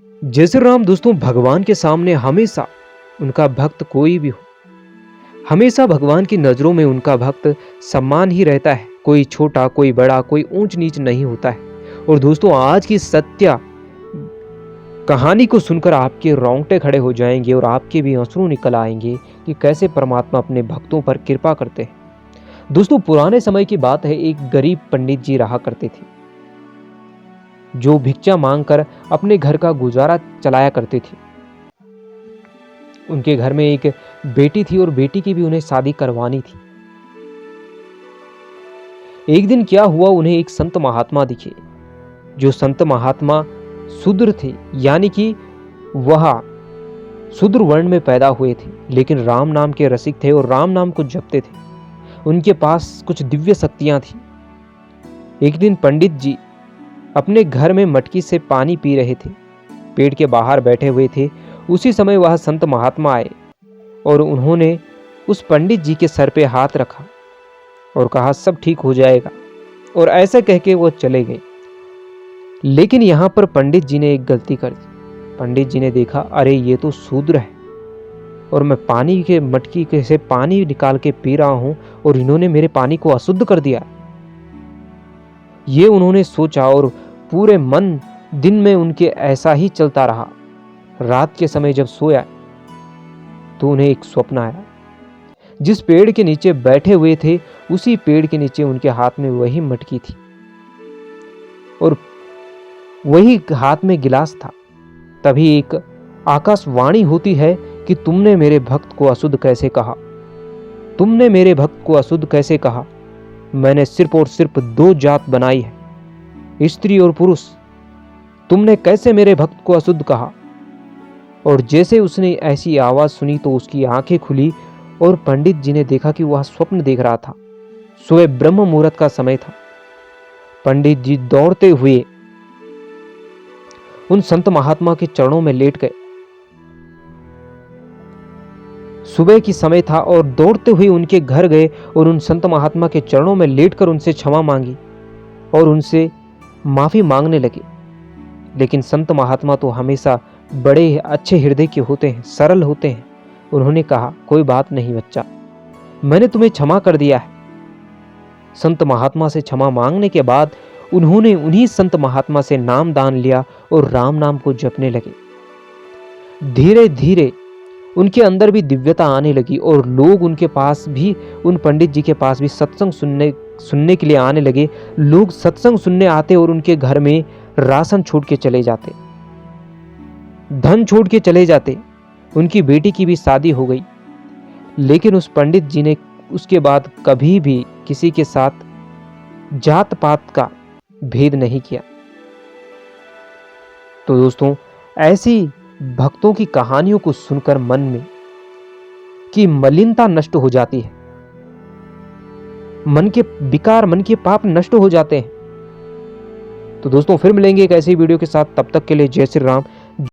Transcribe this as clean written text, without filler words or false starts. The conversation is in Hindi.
जय श्री राम। दोस्तों, भगवान के सामने हमेशा उनका भक्त कोई भी हो, हमेशा भगवान की नज़रों में उनका भक्त सम्मान ही रहता है। कोई छोटा, कोई बड़ा, कोई ऊंच नीच नहीं होता है। और दोस्तों, आज की सत्य कहानी को सुनकर आपके रोंगटे खड़े हो जाएंगे और आपके भी आंसू निकल आएंगे कि कैसे परमात्मा अपने भक्तों पर कृपा करते हैं। दोस्तों, पुराने समय की बात है। एक गरीब पंडित जी रहा करते थे, जो भिक्षा मांगकर अपने घर का गुजारा चलाया करते थे। उनके घर में एक बेटी थी और बेटी की भी उन्हें शादी करवानी थी। एक दिन क्या हुआ, उन्हें एक संत महात्मा दिखे। जो संत महात्मा शूद्र थे, यानी कि वह शूद्र वर्ण में पैदा हुए थे, लेकिन राम नाम के रसिक थे और राम नाम को जपते थे। उनके पास कुछ दिव्य शक्तियां थी। एक दिन पंडित जी अपने घर में मटकी से पानी पी रहे थे, पेड़ के बाहर बैठे हुए थे। उसी समय वह संत महात्मा आए और उन्होंने उस पंडित जी के सर पे हाथ रखा और कहा, सब ठीक हो जाएगा। और ऐसा कह के वो चले गए। लेकिन यहाँ पर पंडित जी ने एक गलती कर दी। पंडित जी ने देखा, अरे ये तो शूद्र है और मैं पानी के मटकी से पानी निकाल के पी रहा हूँ और इन्होंने मेरे पानी को अशुद्ध कर दिया। ये उन्होंने सोचा और पूरे मन दिन में उनके ऐसा ही चलता रहा। रात के समय जब सोया तो उन्हें एक स्वप्न आया। जिस पेड़ के नीचे बैठे हुए थे, उसी पेड़ के नीचे उनके हाथ में वही मटकी थी और वही हाथ में गिलास था। तभी एक आकाशवाणी होती है कि तुमने मेरे भक्त को अशुद्ध कैसे कहा, तुमने मेरे भक्त को अशुद्ध कैसे कहा। मैंने सिर्फ और सिर्फ दो जात बनाई है, स्त्री और पुरुष। तुमने कैसे मेरे भक्त को अशुद्ध कहा। और जैसे उसने ऐसी आवाज सुनी तो उसकी आंखें खुली और पंडित जी ने देखा कि वह स्वप्न देख रहा था। सुबह ब्रह्म मुहूर्त का समय था। पंडित जी दौड़ते हुए उन संत महात्मा के चरणों में लेट गए। सुबह की समय था और दौड़ते हुए उनके घर गए और उन संत महात्मा के चरणों में लेटकर उनसे क्षमा मांगी और उनसे माफी मांगने लगे। लेकिन संत महात्मा तो हमेशा बड़े अच्छे हृदय के होते हैं, सरल होते हैं। उन्होंने कहा, कोई बात नहीं बच्चा, मैंने तुम्हें क्षमा कर दिया है। संत महात्मा से क्षमा मांगने के बाद उन्होंने उन्हीं संत महात्मा से नाम दान लिया और राम नाम को जपने लगे। धीरे धीरे उनके अंदर भी दिव्यता आने लगी और लोग उनके पास भी, उन पंडित जी के पास भी सत्संग सुनने के लिए आने लगे। लोग सत्संग सुनने आते और उनके घर में राशन छोड़ के चले जाते, धन छोड़ के चले जाते। उनकी बेटी की भी शादी हो गई। लेकिन उस पंडित जी ने उसके बाद कभी भी किसी के साथ जात पात का भेद नहीं किया। तो दोस्तों, ऐसी भक्तों की कहानियों को सुनकर मन में की मलिनता नष्ट हो जाती है, मन के विकार, मन के पाप नष्ट हो जाते हैं। तो दोस्तों, फिर मिलेंगे एक ऐसी वीडियो के साथ। तब तक के लिए जय श्री राम।